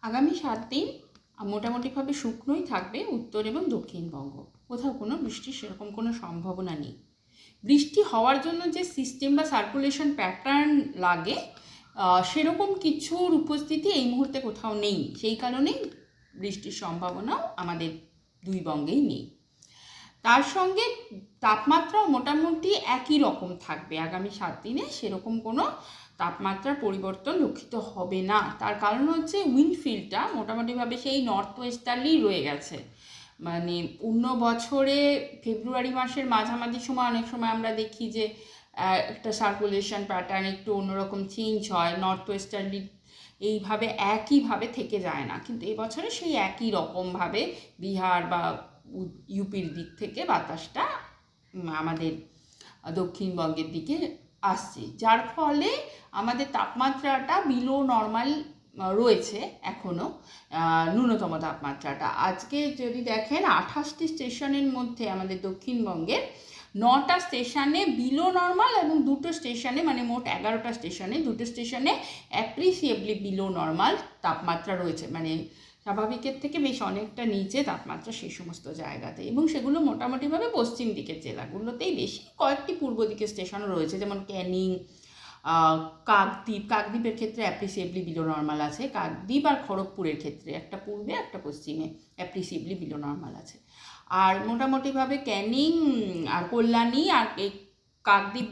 আগামী 7 দিন মোটামুটিভাবে শুকনোই থাকবে উত্তর এবং দক্ষিণবঙ্গ। কোথাও কোনো বৃষ্টির সেরকম কোনো সম্ভাবনা নেই। বৃষ্টি হওয়ার জন্য যে সিস্টেম বা সার্কুলেশন প্যাটার্ন লাগে সেরকম কিছুর উপস্থিতি এই মুহূর্তে কোথাও নেই। সেই কারণেই বৃষ্টির সম্ভাবনাও আমাদের দুই বঙ্গেই নেই। তার সঙ্গে তাপমাত্রাও মোটামুটি একই রকম থাকবে আগামী 7 দিনে। সেরকম কোনো তাপমাত্রার পরিবর্তন লক্ষিত হবে না। তার কারণ হচ্ছে উইন্ডফিল্ডটা মোটামুটিভাবে সেই নর্থ ওয়েস্টার্লি রয়ে গেছে। মানে অন্য বছরে ফেব্রুয়ারি মাসের মাঝামাঝি সময় অনেক সময় আমরা দেখি যে একটা সার্কুলেশন প্যাটার্ন একটু অন্যরকম চেঞ্জ হয়, নর্থ ওয়েস্টার্লি এইভাবে একইভাবে থেকে যায় না। কিন্তু এবছরে সেই একই রকমভাবে বিহার বা ইউপির দিক থেকে বাতাসটা আমাদের দক্ষিণবঙ্গের দিকে আসছে, যার ফলে আমাদের তাপমাত্রাটা বিলো নর্মাল রয়েছে এখনও। ন্যূনতম তাপমাত্রাটা আজকে যদি দেখেন 28টি স্টেশনের মধ্যে আমাদের দক্ষিণবঙ্গের 9টা স্টেশনে বিলো নর্মাল এবং 2টো স্টেশনে, মানে মোট 11টা স্টেশনে 2টো স্টেশনে অ্যাপ্রিসিয়েবলি বিলো নর্মাল তাপমাত্রা রয়েছে। মানে স্বাভাবিকের থেকে বেশ অনেকটা নিচে তাপমাত্রা সেই সমস্ত জায়গাতে, এবং সেগুলো মোটামুটিভাবে পশ্চিম দিকের জেলাগুলোতেই বেশি। কয়েকটি পূর্ব দিকের স্টেশনও রয়েছে, যেমন ক্যানিং, কাকদ্বীপের ক্ষেত্রে অ্যাপ্রিসিয়েবলি বিলো নর্মাল আছে। কাকদ্বীপ আর খড়গপুরের ক্ষেত্রে একটা পূর্বে একটা পশ্চিমে অ্যাপ্রিসিয়েবলি বিলো নর্মাল আছে। আর মোটামুটিভাবে ক্যানিং আর কল্যাণী আর কাকদ্বীপ